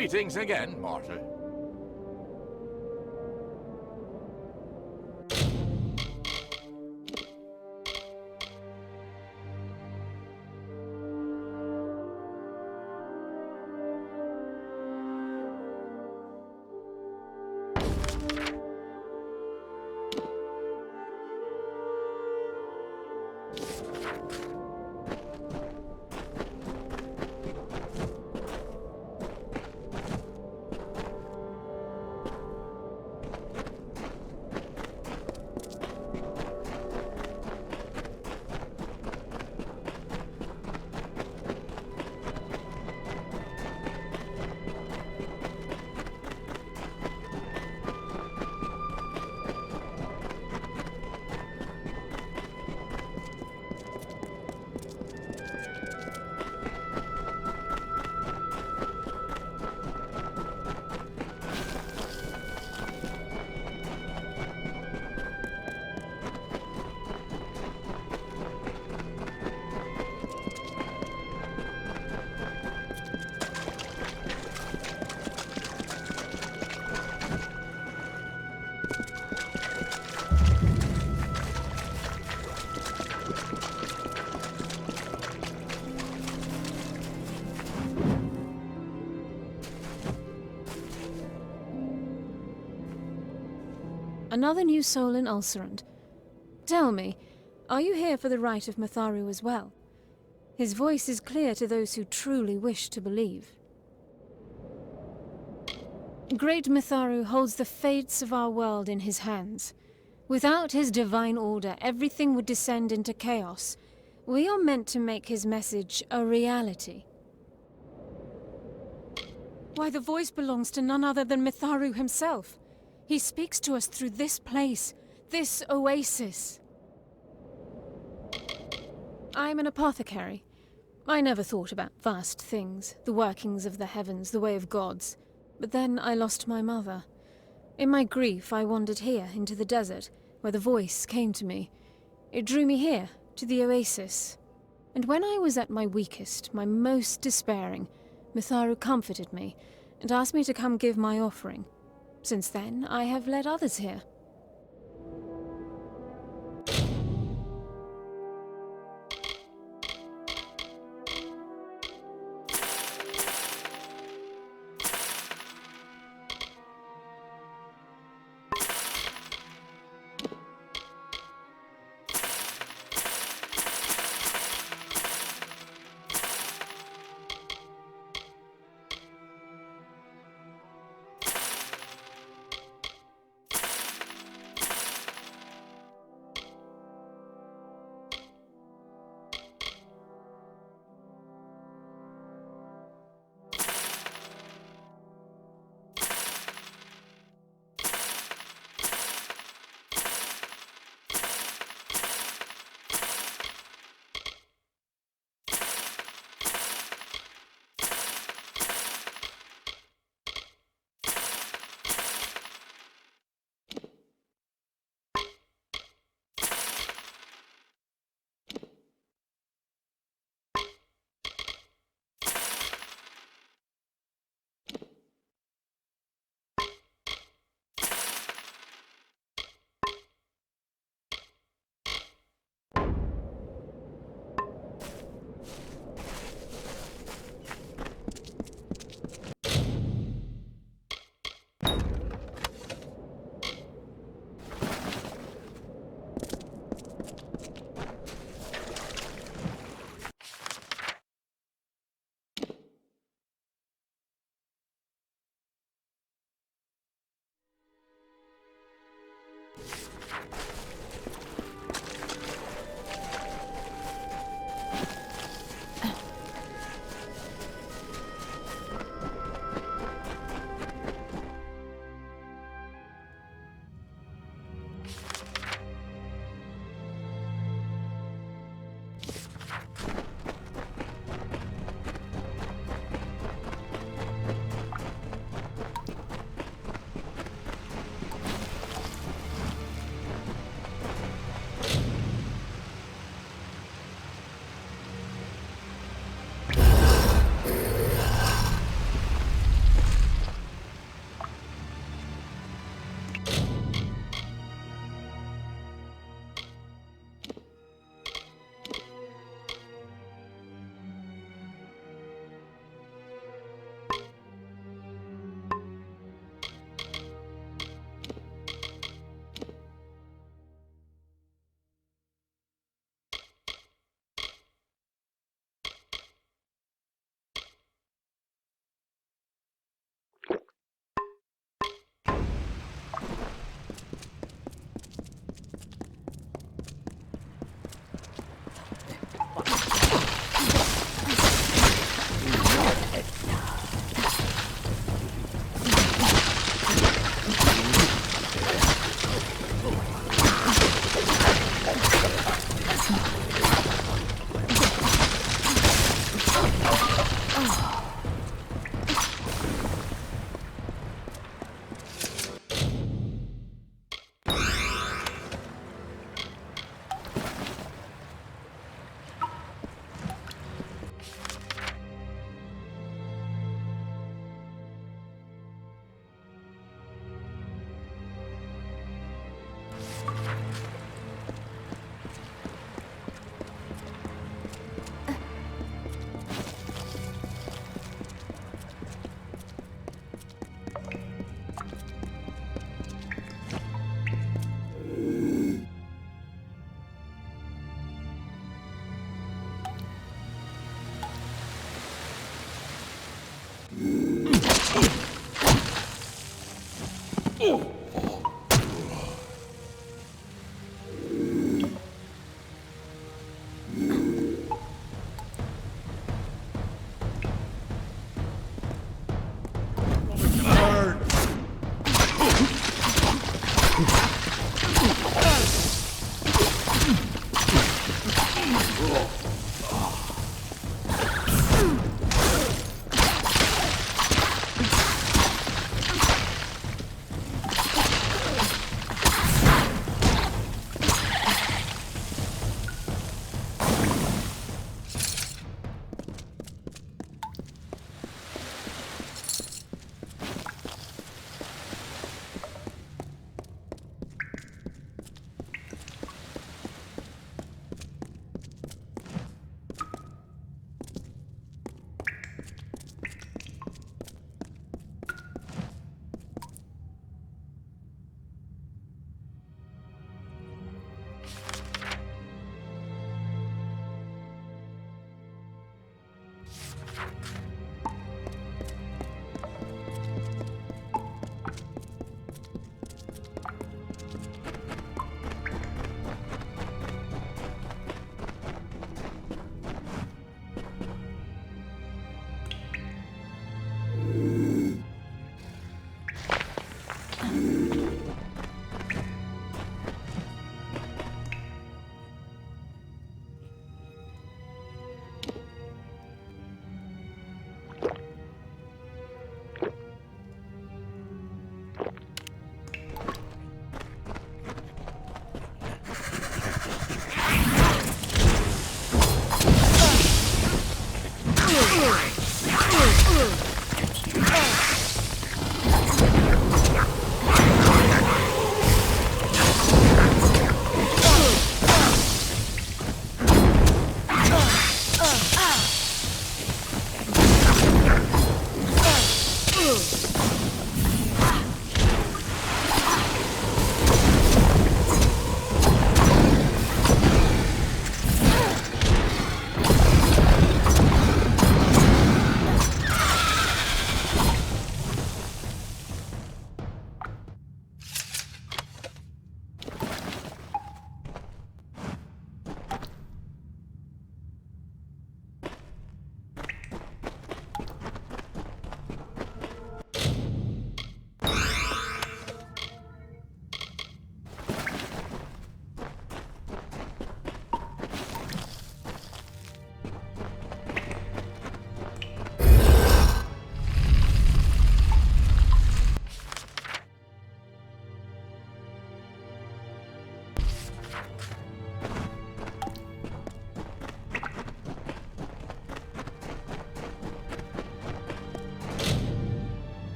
Greetings again, mortal. Another new soul in Ulcerant. Tell me, are you here for the right of Matharu as well? His voice is clear to those who truly wish to believe. Great Matharu holds the fates of our world in his hands. Without his divine order, everything would descend into chaos. We are meant to make his message a reality. Why, the voice belongs to none other than Matharu himself. He speaks to us through this place, this oasis. I'm an apothecary. I never thought about vast things, the workings of the heavens, the way of gods. But then I lost my mother. In my grief, I wandered here, into the desert, where the voice came to me. It drew me here, to the oasis. And when I was at my weakest, my most despairing, Matharu comforted me, and asked me to come give my offering. Since then, I have led others here.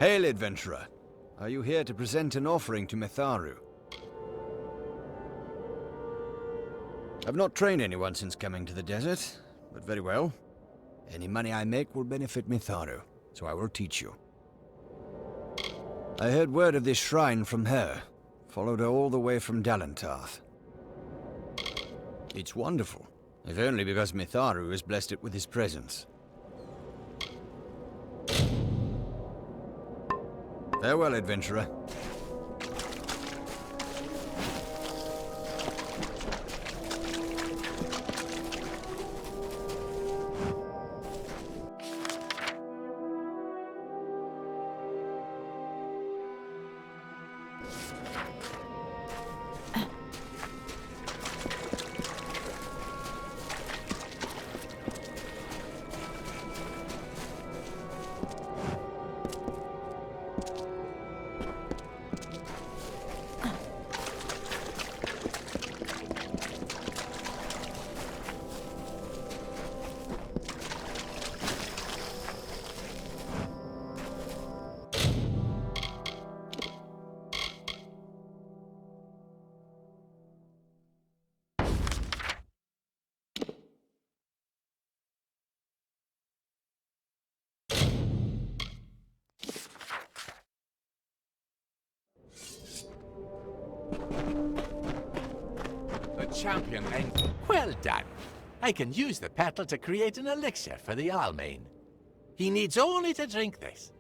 Hail, adventurer. Are you here to present an offering to Mitharu? I've not trained anyone since coming to the desert, but very well. Any money I make will benefit Mitharu, so I will teach you. I heard word of this shrine from her. Followed her all the way from Dalentarth. It's wonderful, if only because Mitharu has blessed it with his presence. Farewell, adventurer. Champion, and well done. I can use the petal to create an elixir for the Almain. He needs only to drink this.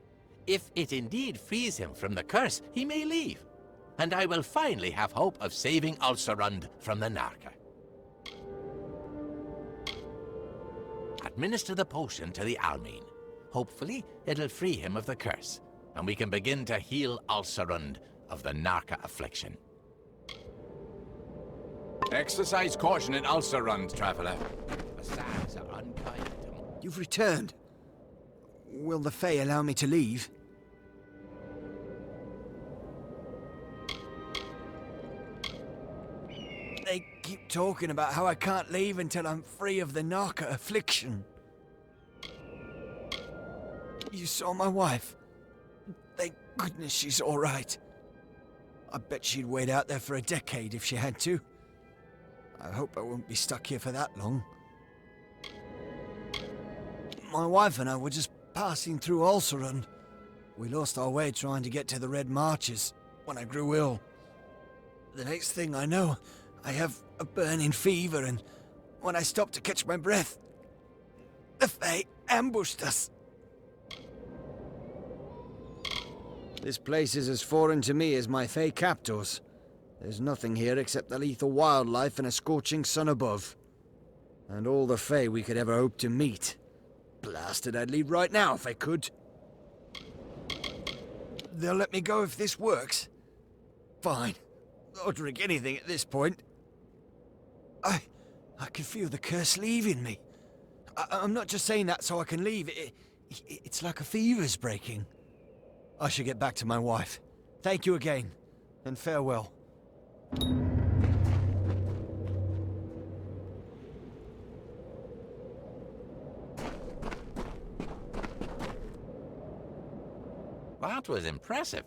If it indeed frees him from the curse, he may leave, and I will finally have hope of saving Ulcerund from the Narca. Administer the potion to the Almain. Hopefully, it'll free him of the curse, and we can begin to heal Ulcerund of the Narca affliction. Exercise caution in Ulcerund, traveler. The sands are unkind to me. You've returned. Will the Fae allow me to leave? They keep talking about how I can't leave until I'm free of the Narca affliction. You saw my wife. Thank goodness she's all right. I bet she'd wait out there for a decade if she had to. I hope I won't be stuck here for that long. My wife and I were just passing through Ulcerun. We lost our way trying to get to the Red Marches when I grew ill. The next thing I know, I have a burning fever, and when I stopped to catch my breath, the Fae ambushed us. This place is as foreign to me as my Fae captors. There's nothing here except the lethal wildlife and a scorching sun above. And all the Fae we could ever hope to meet. Blasted, I'd leave right now if I could. They'll let me go if this works. Fine. I'll drink anything at this point. I can feel the curse leaving me. I'm not just saying that so I can leave. It's like a fever's breaking. I should get back to my wife. Thank you again, and farewell. That was impressive.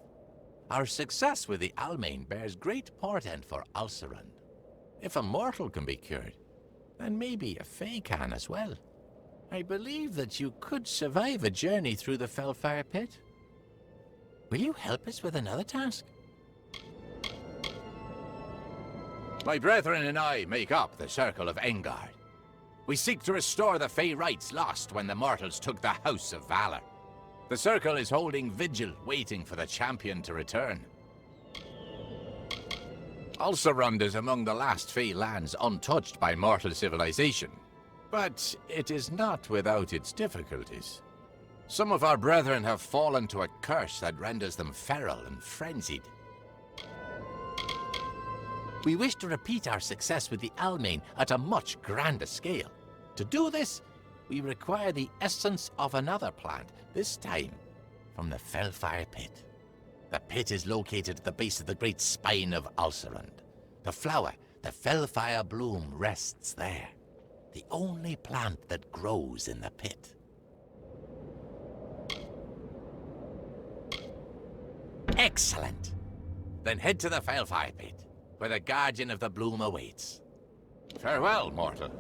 Our success with the Almain bears great portent for Ulcerun. If a mortal can be cured, then maybe a Fae can as well. I believe that you could survive a journey through the Fellfire Pit. Will you help us with another task? My brethren and I make up the Circle of Engard. We seek to restore the Fae rights lost when the mortals took the House of Valor. The Circle is holding vigil, waiting for the champion to return. Ulcerund is among the last Fae lands untouched by mortal civilization. But it is not without its difficulties. Some of our brethren have fallen to a curse that renders them feral and frenzied. We wish to repeat our success with the Almain at a much grander scale. To do this, we require the essence of another plant, this time from the Fellfire Pit. The pit is located at the base of the great spine of Ulcerund. The flower, the Fellfire bloom, rests there. The only plant that grows in the pit. Excellent! Then head to the Fellfire Pit, where the Guardian of the Bloom awaits. Farewell, mortal.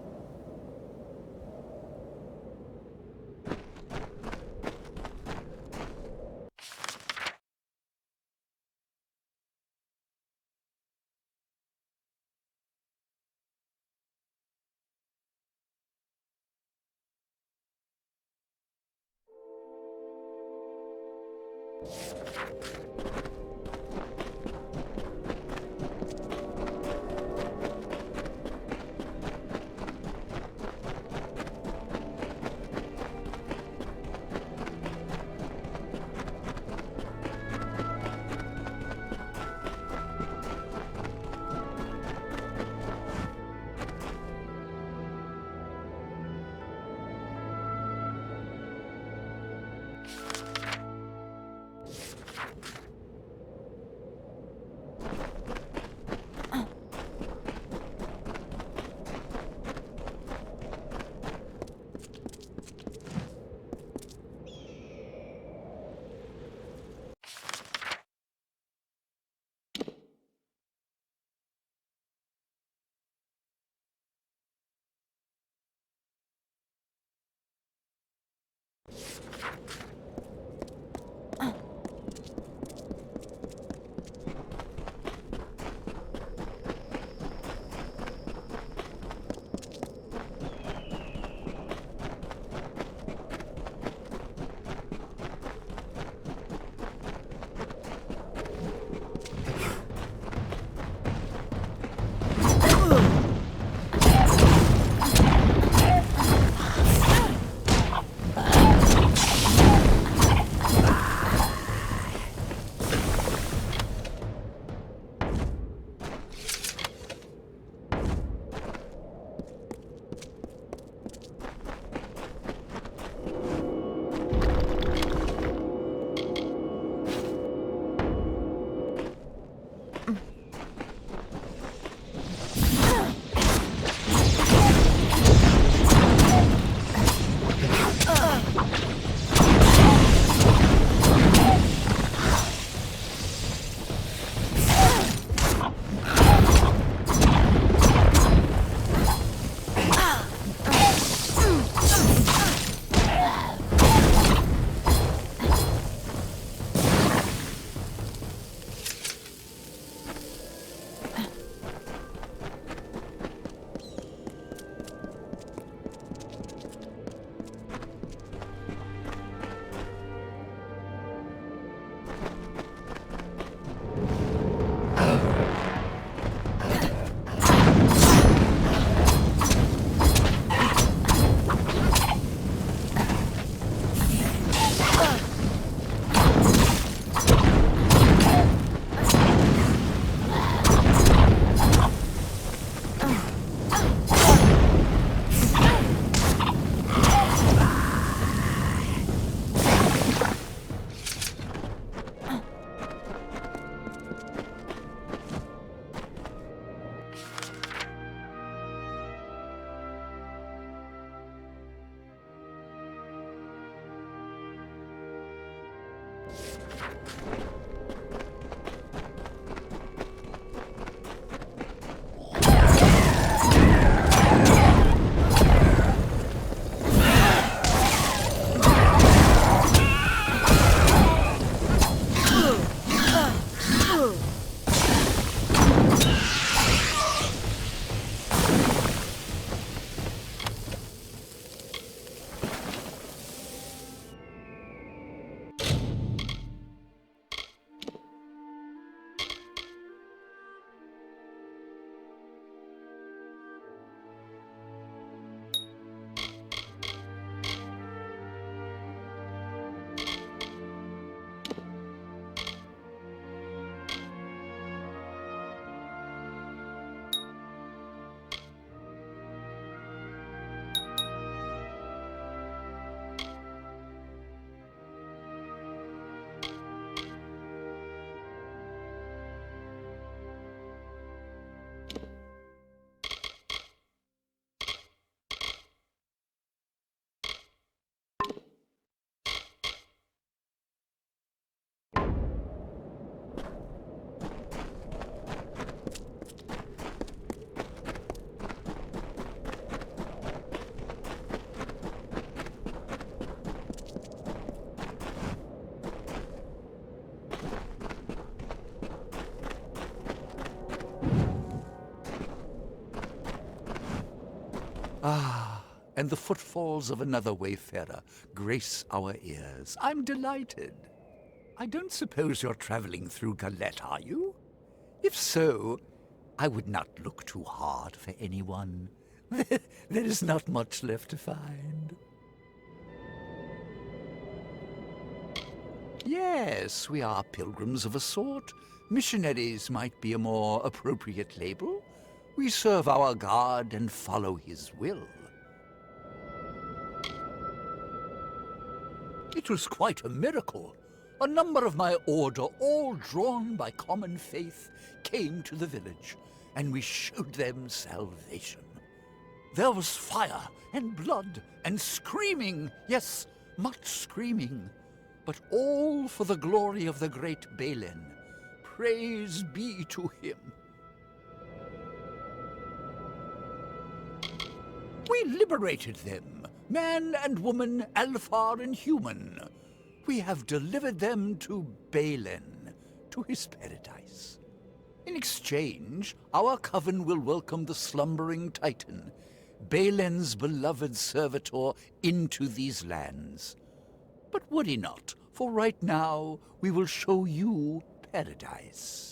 Ah, and the footfalls of another wayfarer grace our ears. I'm delighted. I don't suppose you're traveling through Galette, are you? If so, I would not look too hard for anyone. There is not much left to find. Yes, we are pilgrims of a sort. Missionaries might be a more appropriate label. We serve our God and follow his will. It was quite a miracle. A number of my order, all drawn by common faith, came to the village, and we showed them salvation. There was fire and blood and screaming, yes, much screaming, but all for the glory of the great Balin. Praise be to him. We liberated them, man and woman, Alfar and human. We have delivered them to Balin, to his paradise. In exchange, our coven will welcome the slumbering Titan, Balin's beloved servitor, into these lands. But would he not? For right now, we will show you paradise.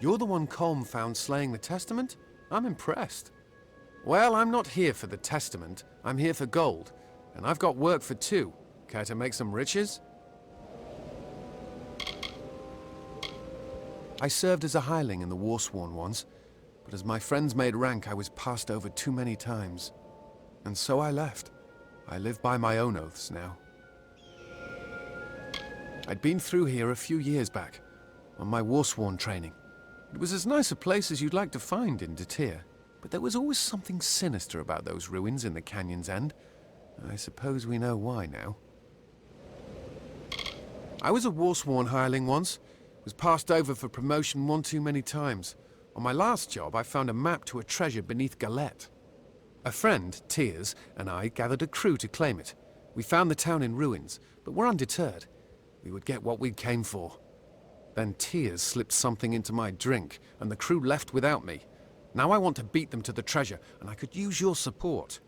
You're the one Colm found slaying the Testament? I'm impressed. Well, I'm not here for the Testament. I'm here for gold. And I've got work for two. Care to make some riches? I served as a hireling in the Warsworn once, but as my friends made rank, I was passed over too many times. And so I left. I live by my own oaths now. I'd been through here a few years back, on my Warsworn training. It was as nice a place as you'd like to find in Detir, but there was always something sinister about those ruins in the canyon's end. I suppose we know why now. I was a Warsworn hireling once. Was passed over for promotion one too many times. On my last job, I found a map to a treasure beneath Galette. A friend, Tears, and I gathered a crew to claim it. We found the town in ruins, but were undeterred. We would get what we came for. Then Tears slipped something into my drink, and the crew left without me. Now I want to beat them to the treasure, and I could use your support.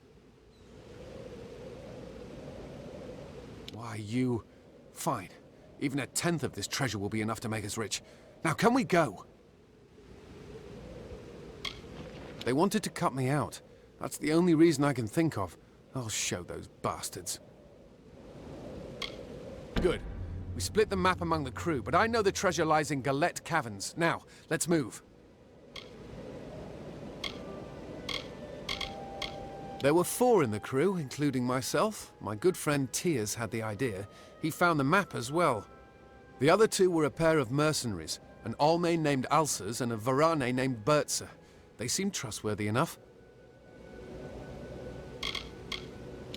Why, you... Fine. Even a tenth of this treasure will be enough to make us rich. Now, can we go? They wanted to cut me out. That's the only reason I can think of. I'll show those bastards. Good. We split the map among the crew, but I know the treasure lies in Galette Caverns. Now, let's move. There were 4 in the crew, including myself. My good friend Tears had the idea. He found the map as well. The other 2 were a pair of mercenaries, an Almain named Alsers and a Varane named Bertzer. They seemed trustworthy enough.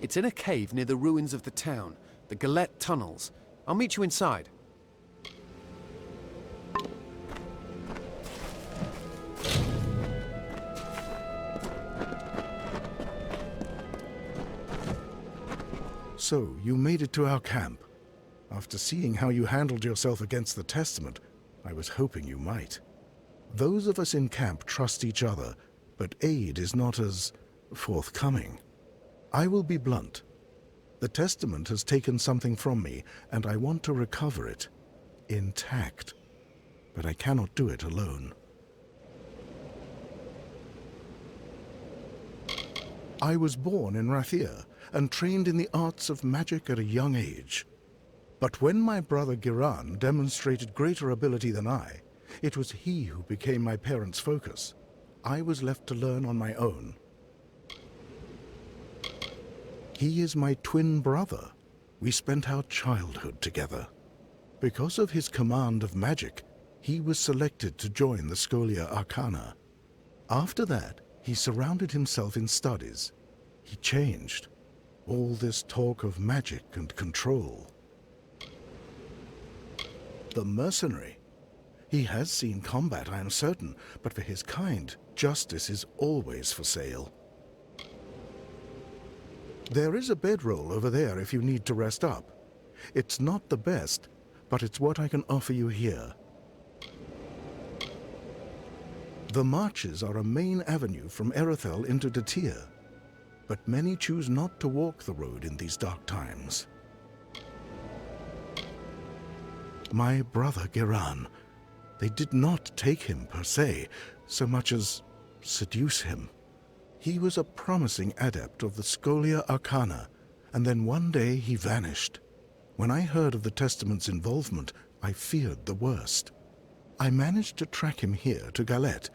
It's in a cave near the ruins of the town, the Galette tunnels. I'll meet you inside. So, you made it to our camp. After seeing how you handled yourself against the Testament, I was hoping you might. Those of us in camp trust each other, but aid is not as forthcoming. I will be blunt. The Testament has taken something from me, and I want to recover it, intact. But I cannot do it alone. I was born in Rathir, and trained in the arts of magic at a young age. But when my brother Giran demonstrated greater ability than I, it was he who became my parents' focus. I was left to learn on my own. He is my twin brother. We spent our childhood together. Because of his command of magic, he was selected to join the Scholia Arcana. After that, he surrounded himself in studies. He changed. All this talk of magic and control. The mercenary. He has seen combat, I am certain, but for his kind, justice is always for sale. There is a bedroll over there if you need to rest up. It's not the best, but it's what I can offer you here. The marches are a main avenue from Erethel into Detir, but many choose not to walk the road in these dark times. My brother Giran, they did not take him per se, so much as seduce him. He was a promising adept of the Scholia Arcana, and then one day he vanished. When I heard of the Testament's involvement, I feared the worst. I managed to track him here to Galette.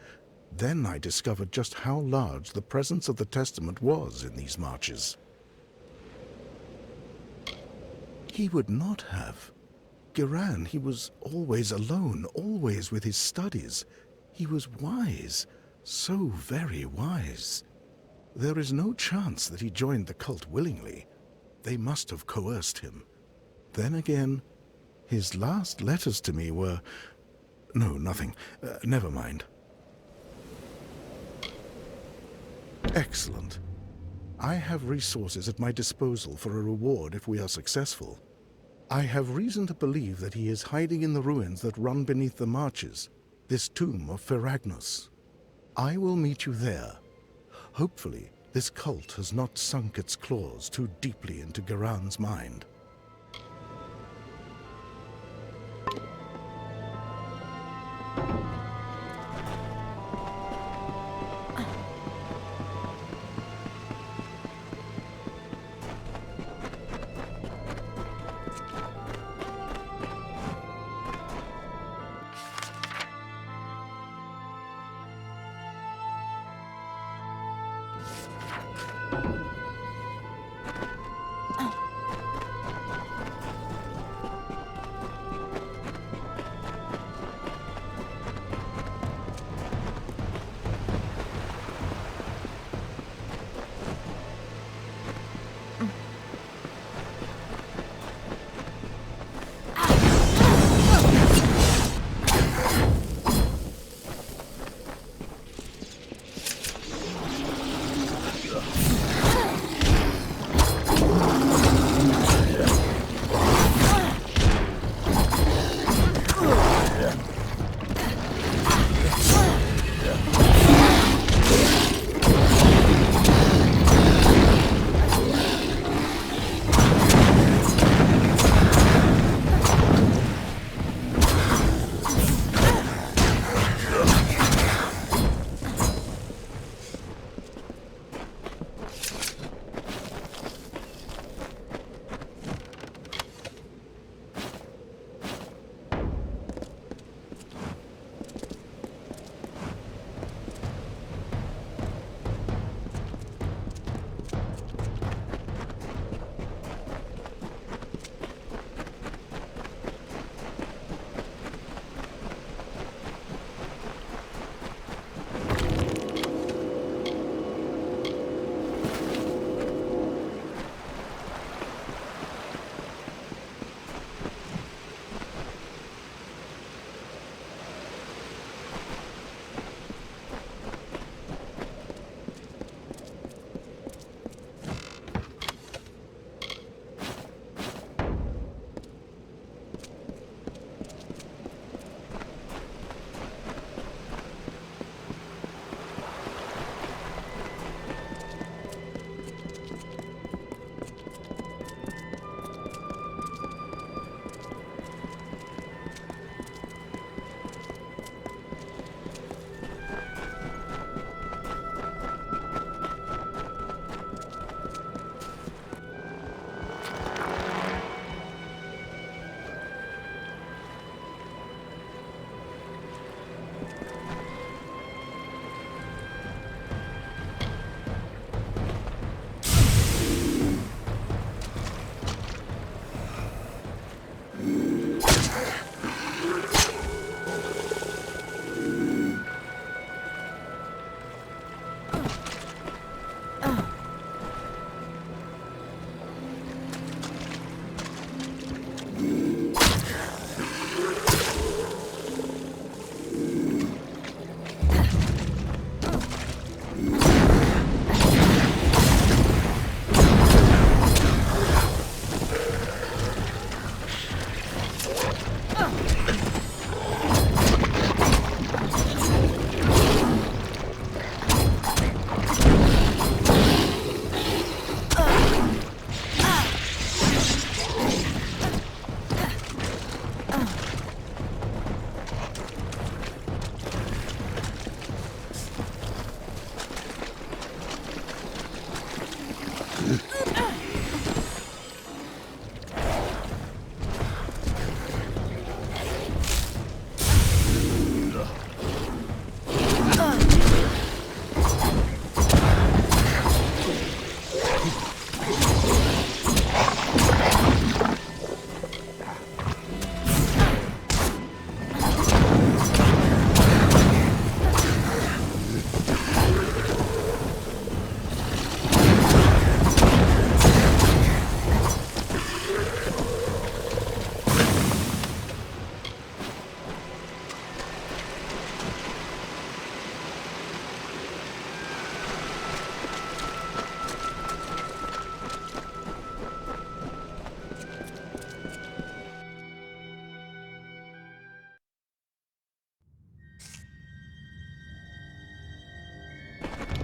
Then I discovered just how large the presence of the Testament was in these marches. He would not have. Giran, he was always alone, always with his studies. He was wise, so very wise. There is no chance that he joined the cult willingly. They must have coerced him. Then again, his last letters to me were... No, nothing. Never mind. Excellent. I have resources at my disposal for a reward if we are successful. I have reason to believe that he is hiding in the ruins that run beneath the marches, this tomb of Ferragnus. I will meet you there. Hopefully, this cult has not sunk its claws too deeply into Giran's mind.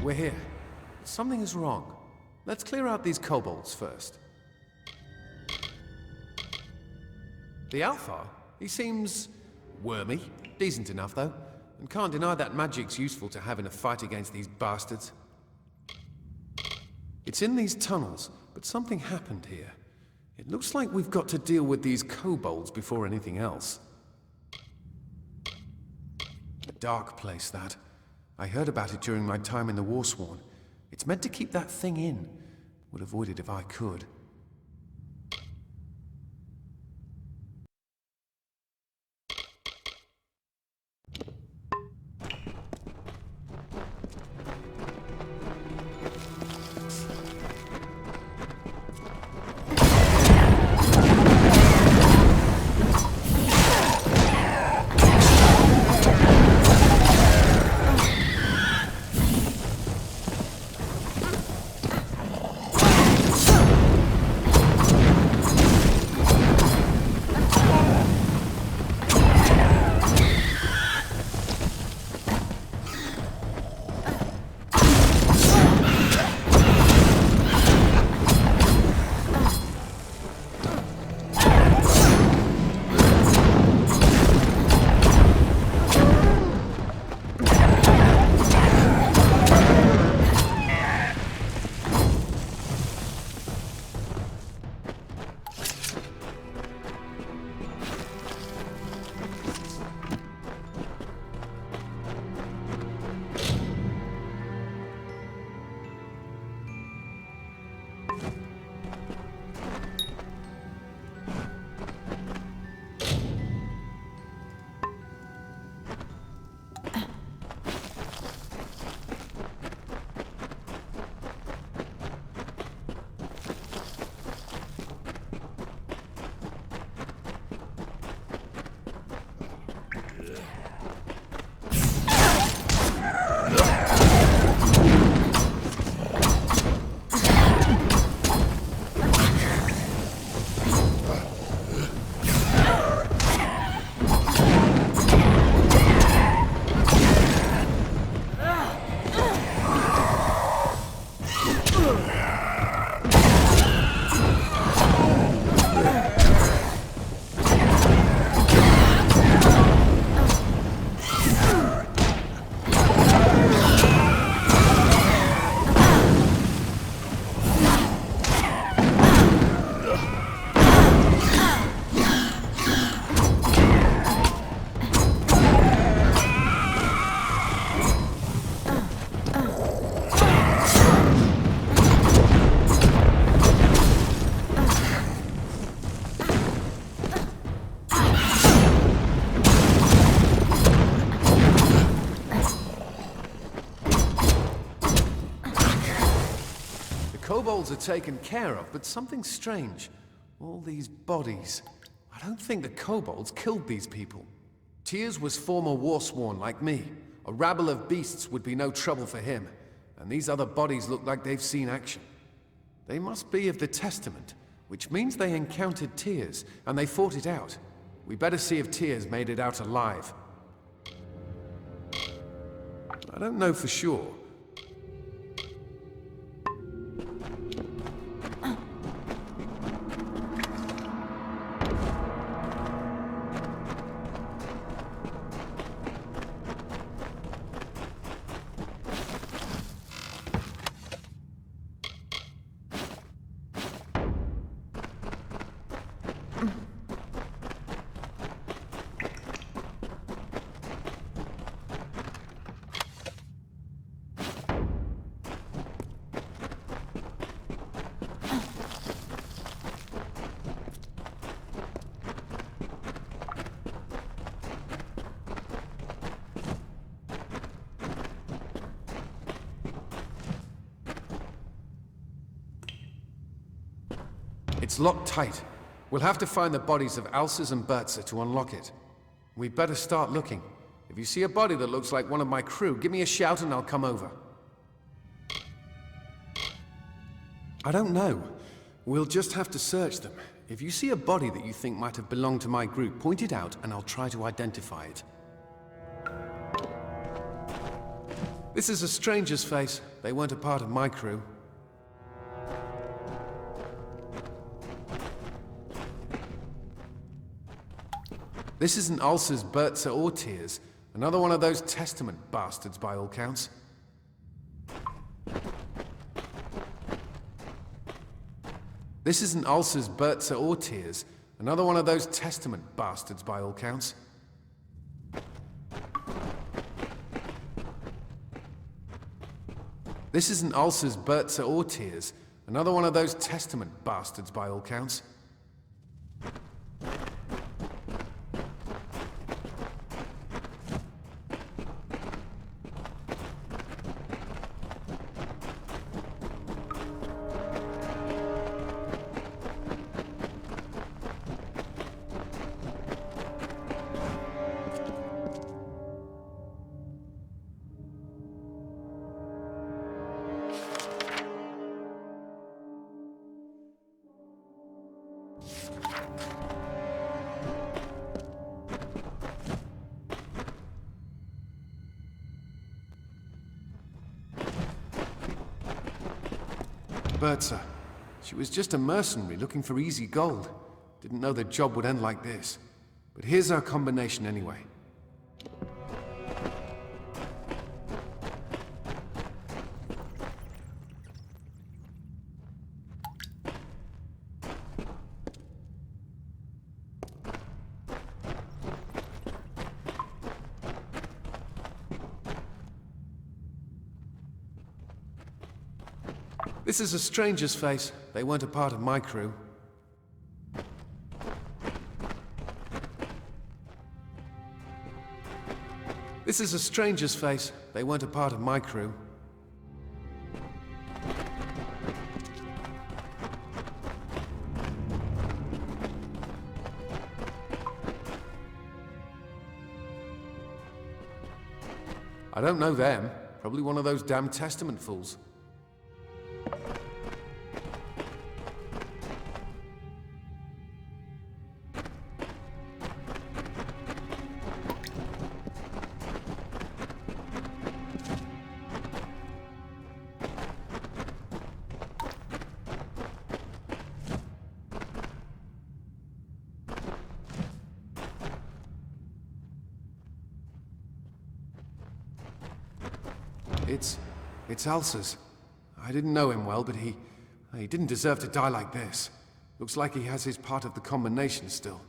we're here. Something is wrong. Let's clear out these kobolds first. The Alpha? He seems wormy. Decent enough, though. And can't deny that magic's useful to have in a fight against these bastards. It's in these tunnels, but something happened here. It looks like we've got to deal with these kobolds before anything else. A dark place, that. I heard about it during my time in the Warsworn. It's meant to keep that thing in. Would avoid it if I could. Kobolds are taken care of, but something strange. All these bodies. I don't think the kobolds killed these people. Tyrs was former Warsworn like me. A rabble of beasts would be no trouble for him. And these other bodies look like they've seen action. They must be of the Testament, which means they encountered Tyrs, and they fought it out. We better see if Tyrs made it out alive. I don't know for sure. It's locked tight. We'll have to find the bodies of Alces and Bertza to unlock it. We'd better start looking. If you see a body that looks like one of my crew, give me a shout and I'll come over. I don't know. We'll just have to search them. If you see a body that you think might have belonged to my group, point it out and I'll try to identify it. This is a stranger's face. They weren't a part of my crew. This isn't ulcers, Bertza, or tears. Another one of those Testament bastards by all counts. This isn't ulcers, Bertza, or tears. Another one of those Testament bastards by all counts. This isn't ulcers, Bertza, or tears. Another one of those Testament bastards by all counts. Bertza. She was just a mercenary looking for easy gold. Didn't know the job would end like this. But here's our combination anyway. This is a stranger's face. They weren't a part of my crew. This is a stranger's face. They weren't a part of my crew. I don't know them. Probably one of those damn Testament fools. It's Ulcers. I didn't know him well, but he didn't deserve to die like this. Looks like he has his part of the combination still.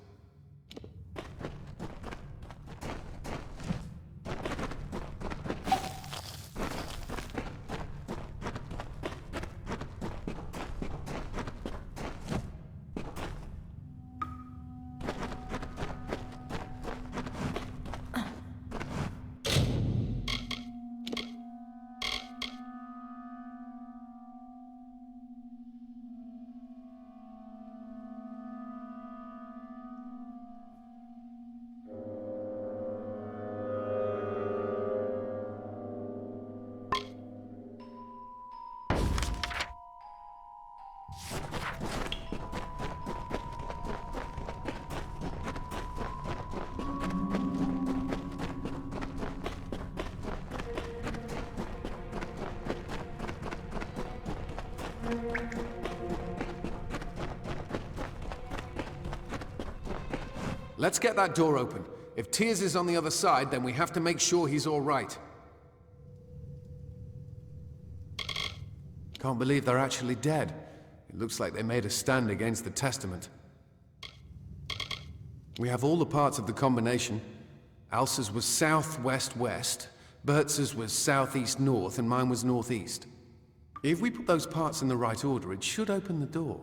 Let's get that door open. If Tears is on the other side, then we have to make sure he's all right. Can't believe they're actually dead. It looks like they made a stand against the Testament. We have all the parts of the combination. Alsa's was southwest-west, Bertz's was southeast-north, and mine was northeast. If we put those parts in the right order, it should open the door.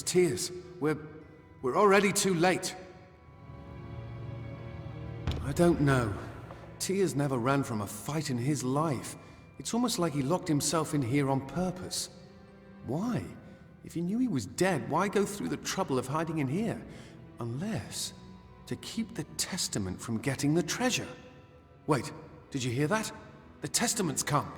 Tears. We're already too late. I don't know. Tears never ran from a fight in his life. It's almost like he locked himself in here on purpose. Why? If he knew he was dead, why go through the trouble of hiding in here? Unless to keep the Testament from getting the treasure. Wait, did you hear that? The Testament's come.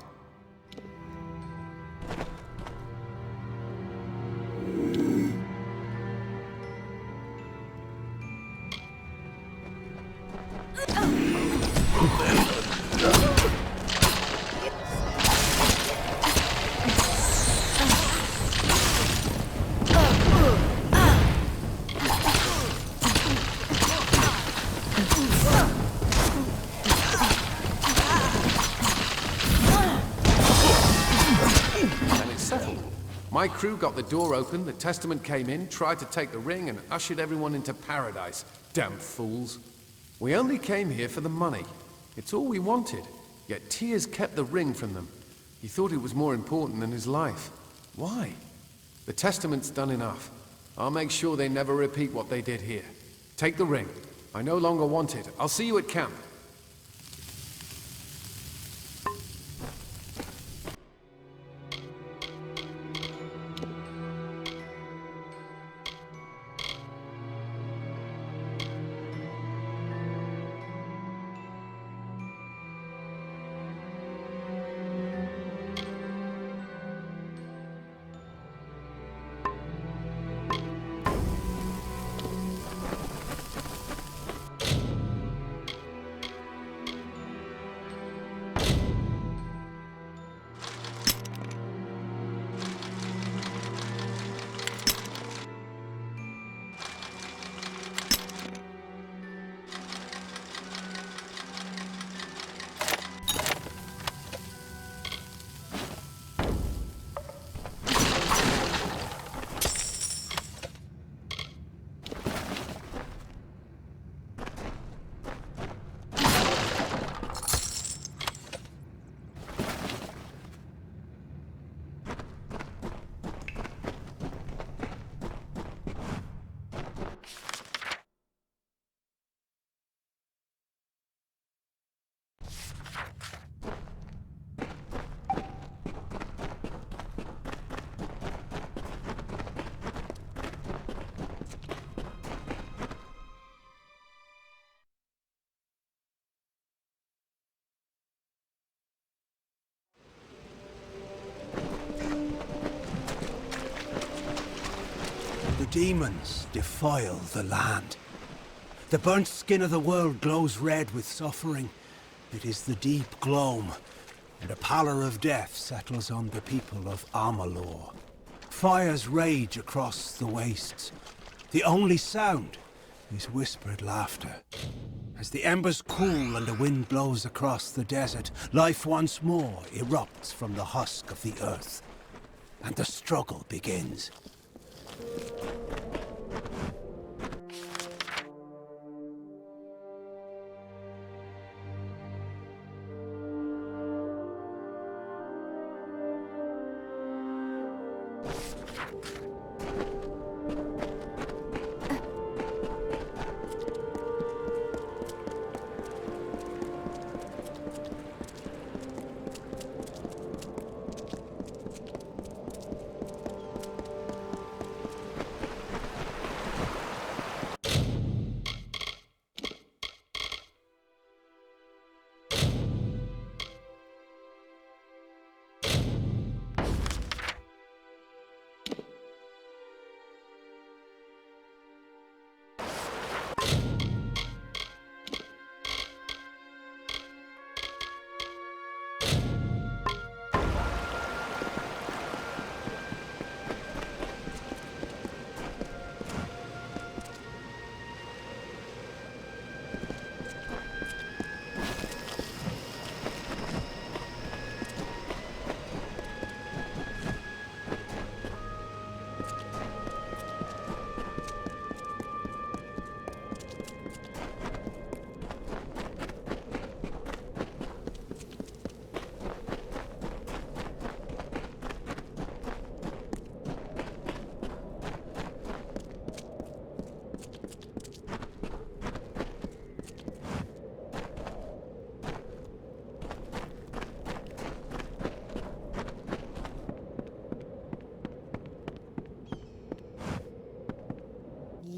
My crew got the door open, the Testament came in, tried to take the ring, and ushered everyone into paradise. Damn fools. We only came here for the money. It's all we wanted. Yet Tears kept the ring from them. He thought it was more important than his life. Why? The Testament's done enough. I'll make sure they never repeat what they did here. Take the ring. I no longer want it. I'll see you at camp. The demons defile the land. The burnt skin of the world glows red with suffering. It is the deep gloam, and a pallor of death settles on the people of Amalur. Fires rage across the wastes. The only sound is whispered laughter. As the embers cool and the wind blows across the desert, life once more erupts from the husk of the earth. And the struggle begins.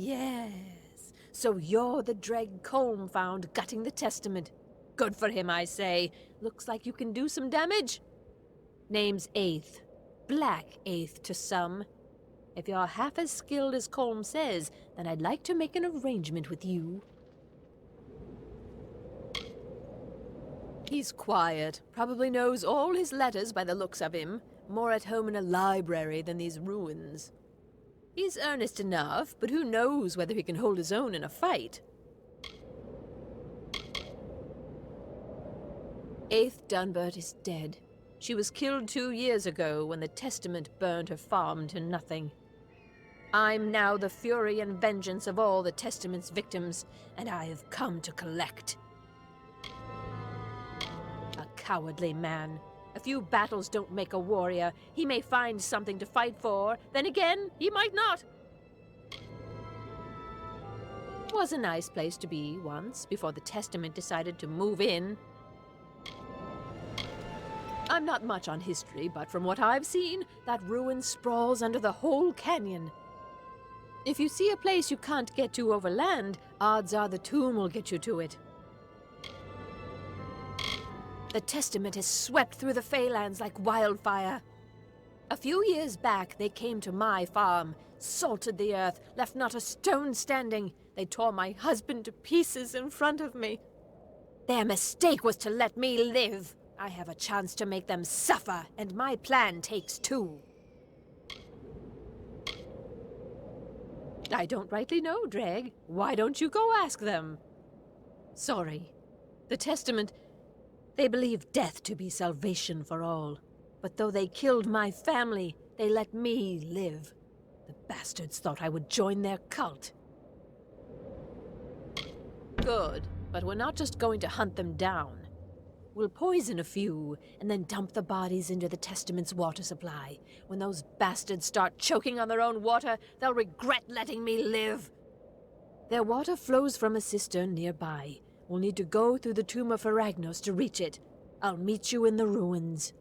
Yes. So you're the Dreg Colm found gutting the testament. Good for him, I say. Looks like you can do some damage. Name's Eighth. Black Eighth to some. If you're half as skilled as Colm says, then I'd like to make an arrangement with you. He's quiet. Probably knows all his letters by the looks of him. More at home in a library than these ruins. He's earnest enough, but who knows whether he can hold his own in a fight. Eighth Dunbert is dead. She was killed 2 years ago when the Testament burned her farm to nothing. I'm now the fury and vengeance of all the Testament's victims, and I have come to collect. A cowardly man. A few battles don't make a warrior. He may find something to fight for, then again, he might not. Was a nice place to be once, before the Testament decided to move in. I'm not much on history, but from what I've seen, that ruin sprawls under the whole canyon. If you see a place you can't get to over land, odds are the tomb will get you to it. The Testament has swept through the Feylands like wildfire. A few years back, they came to my farm, salted the earth, left not a stone standing. They tore my husband to pieces in front of me. Their mistake was to let me live. I have a chance to make them suffer, and my plan takes two. I don't rightly know, Dreg. Why don't you go ask them? Sorry. The Testament... They believe death to be salvation for all. But though they killed my family, they let me live. The bastards thought I would join their cult. Good, but we're not just going to hunt them down. We'll poison a few, and then dump the bodies into the Testament's water supply. When those bastards start choking on their own water, they'll regret letting me live. Their water flows from a cistern nearby. We'll need to go through the tomb of Aragnos to reach it. I'll meet you in the ruins.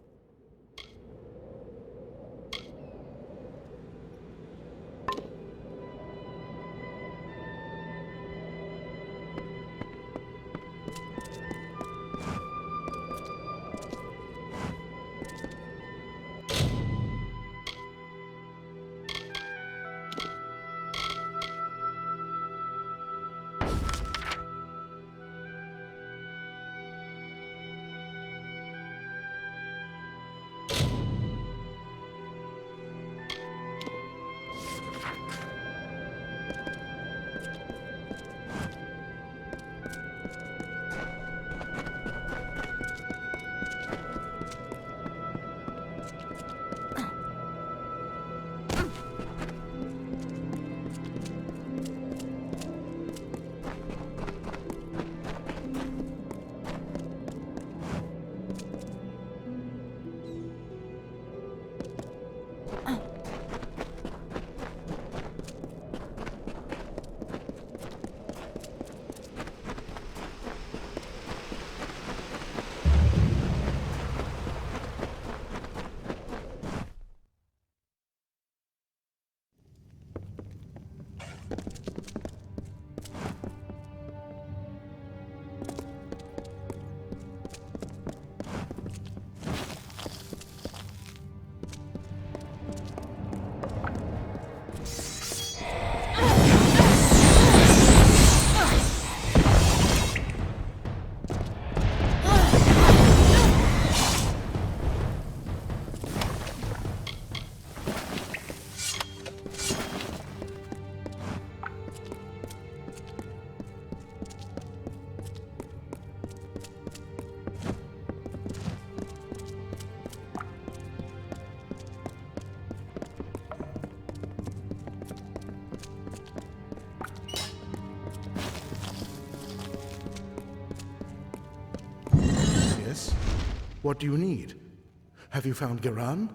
What do you need? Have you found Geran?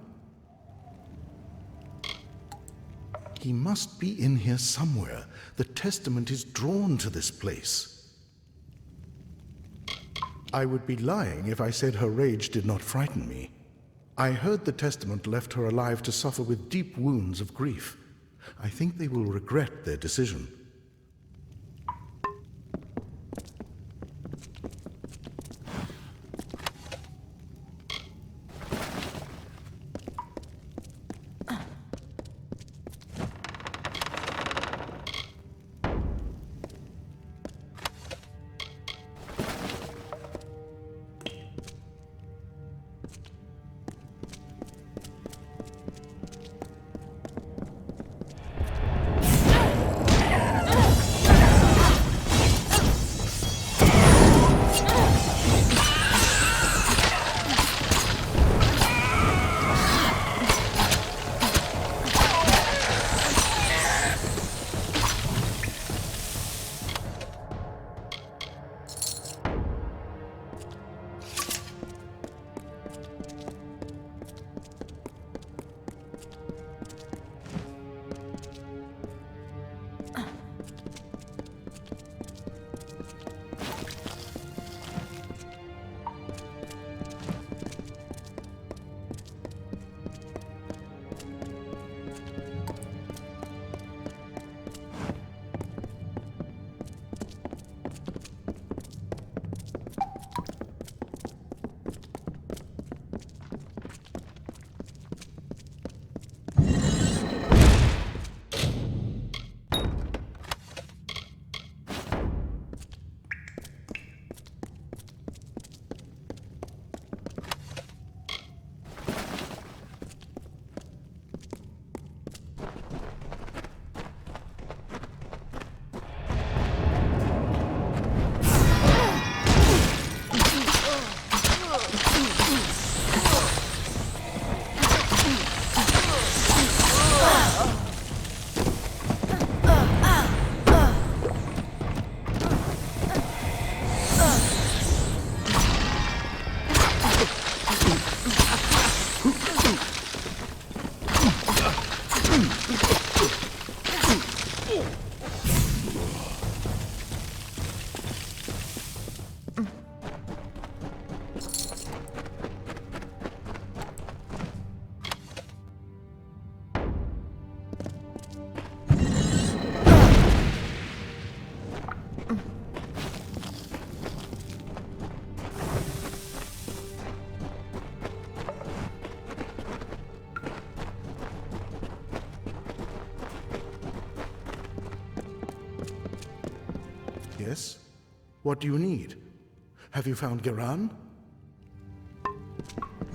He must be in here somewhere. The Testament is drawn to this place. I would be lying if I said her rage did not frighten me. I heard the Testament left her alive to suffer with deep wounds of grief. I think they will regret their decision. Yes? What do you need? Have you found Geran?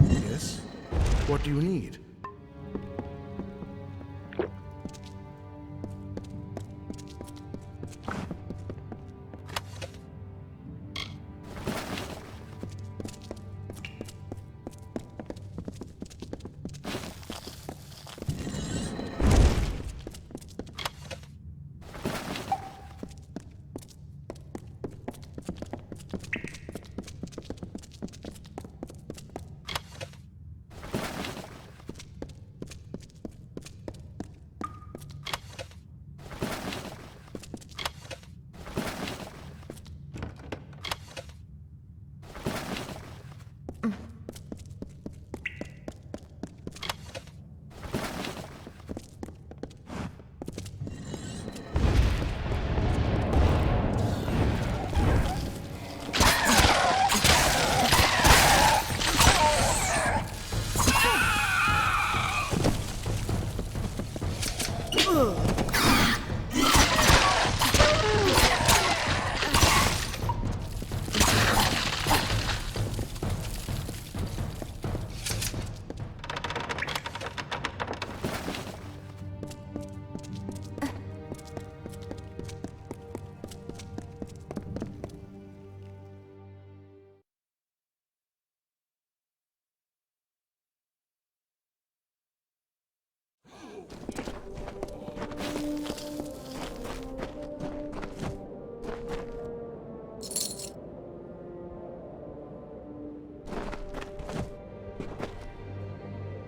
Yes? What do you need?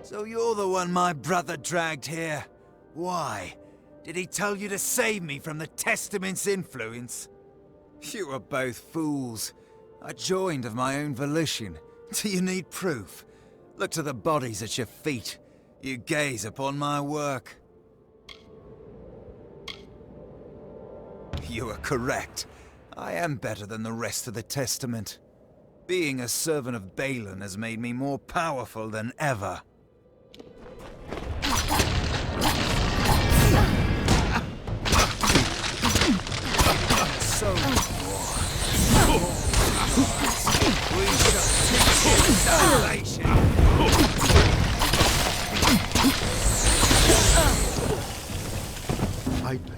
So you're the one my brother dragged here. Why? Did he tell you to save me from the Testament's influence? You were both fools. I joined of my own volition. Do you need proof? Look to the bodies at your feet. You gaze upon my work. You are correct. I am better than the rest of the Testament. Being a servant of Balin has made me more powerful than ever. So we shall teach salvation.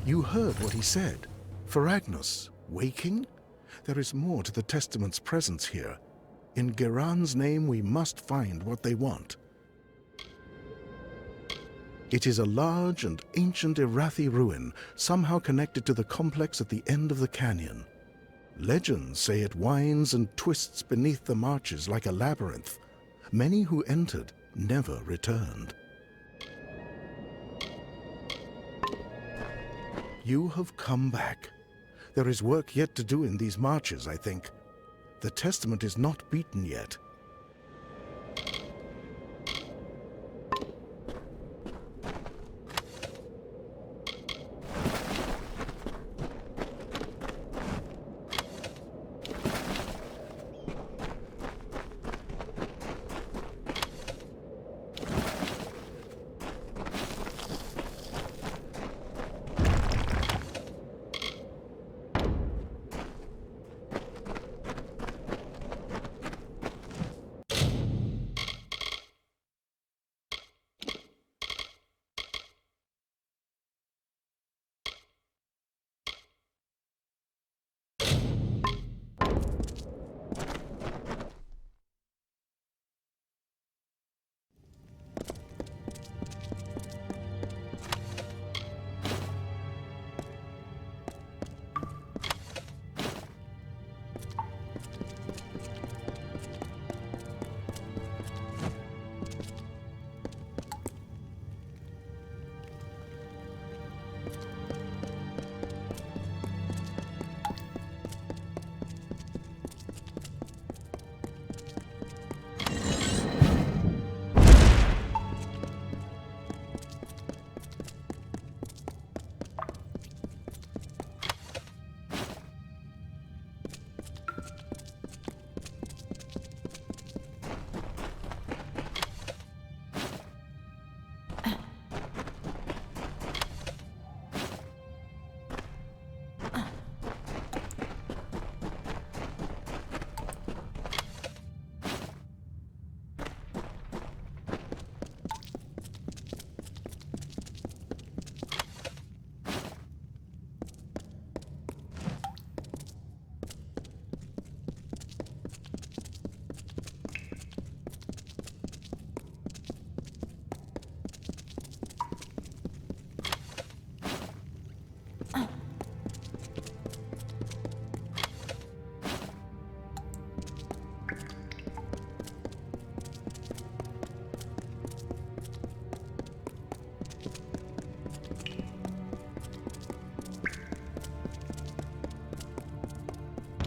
You heard what he said. Faragnus, waking? There is more to the Testament's presence here. In Geran's name, we must find what they want. It is a large and ancient Irathi ruin, somehow connected to the complex at the end of the canyon. Legends say it winds and twists beneath the marches like a labyrinth. Many who entered never returned. You have come back. There is work yet to do in these marches, I think. The Testament is not beaten yet.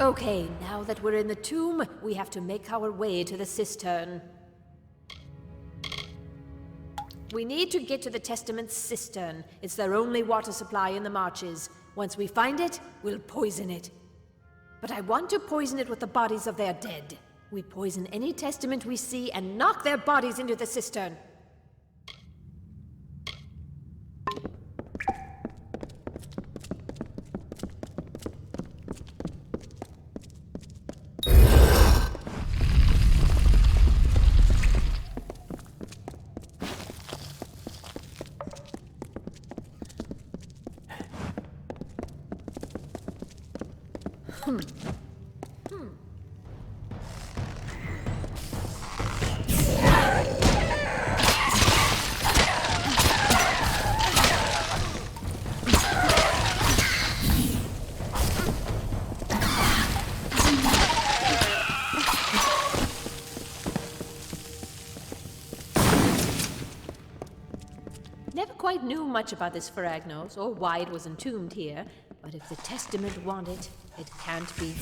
Okay, now that we're in the tomb, we have to make our way to the cistern. We need to get to the Testament's cistern. It's their only water supply in the marches. Once we find it, we'll poison it. But I want to poison it with the bodies of their dead. We poison any Testament we see and knock their bodies into the cistern. Never quite knew much about this Faragnos, or why it was entombed here, but if the Testament want it, it can't be.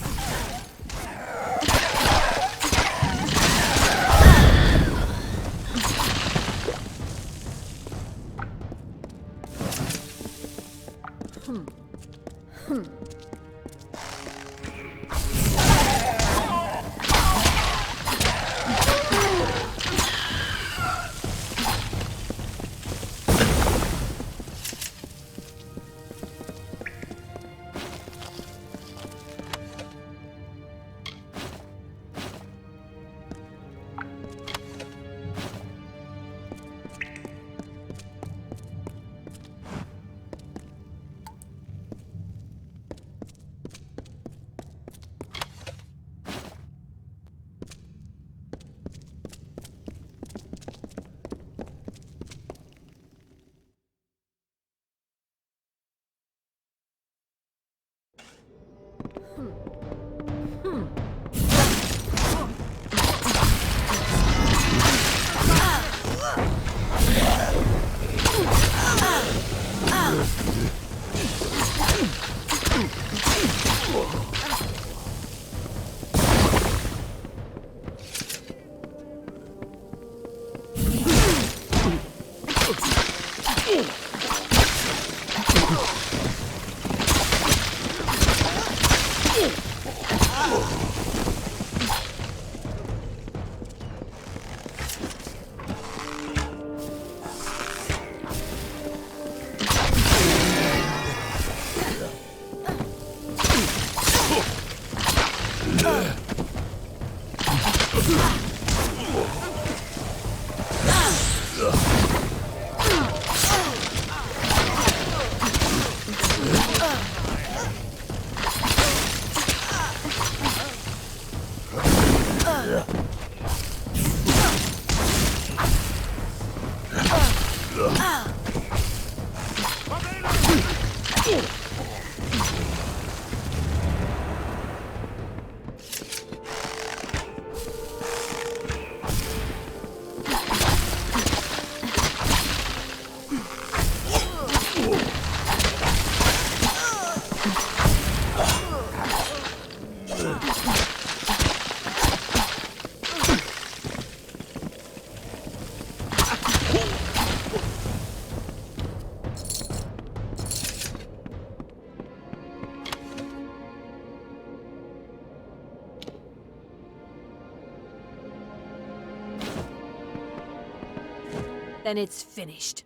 Then it's finished.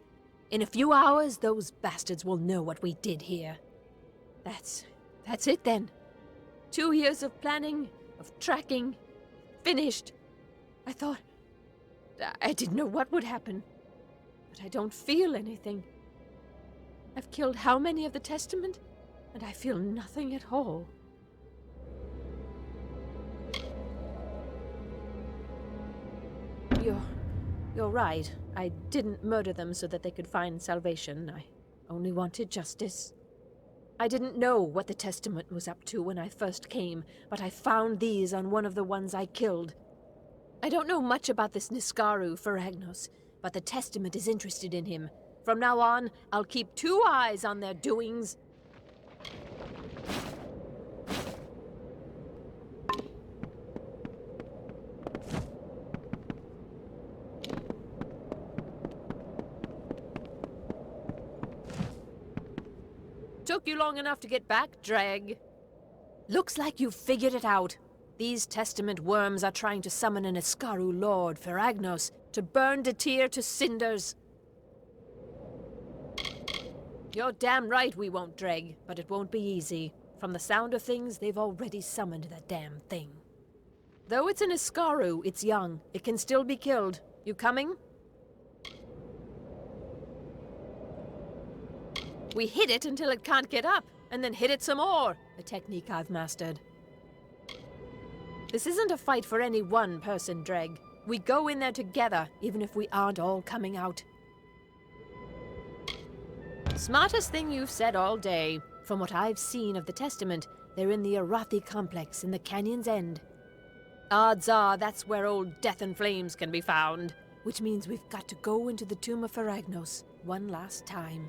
In a few hours, those bastards will know what we did here. That's it then. 2 years of planning, of tracking, finished. I didn't know what would happen. But I don't feel anything. I've killed how many of the Testament? And I feel nothing at all. You're right. I didn't murder them so that they could find salvation. I only wanted justice. I didn't know what the Testament was up to when I first came, but I found these on one of the ones I killed. I don't know much about this Niskaru Feragnos, but the Testament is interested in him. From now on, I'll keep 2 eyes on their doings. Took you long enough to get back, Dreg. Looks like you've figured it out. These Testament worms are trying to summon an Iskaru Lord, Feragnos, to burn Detir to cinders. You're damn right we won't, Dreg, but it won't be easy. From the sound of things, they've already summoned that damn thing. Though it's an Iskaru, it's young. It can still be killed. You coming? We hit it until it can't get up, and then hit it some more. A technique I've mastered. This isn't a fight for any one person, Dreg. We go in there together, even if we aren't all coming out. Smartest thing you've said all day. From what I've seen of the Testament, they're in the Arathi complex in the canyon's end. Odds are that's where old Death and Flames can be found, which means we've got to go into the tomb of Feragnos one last time.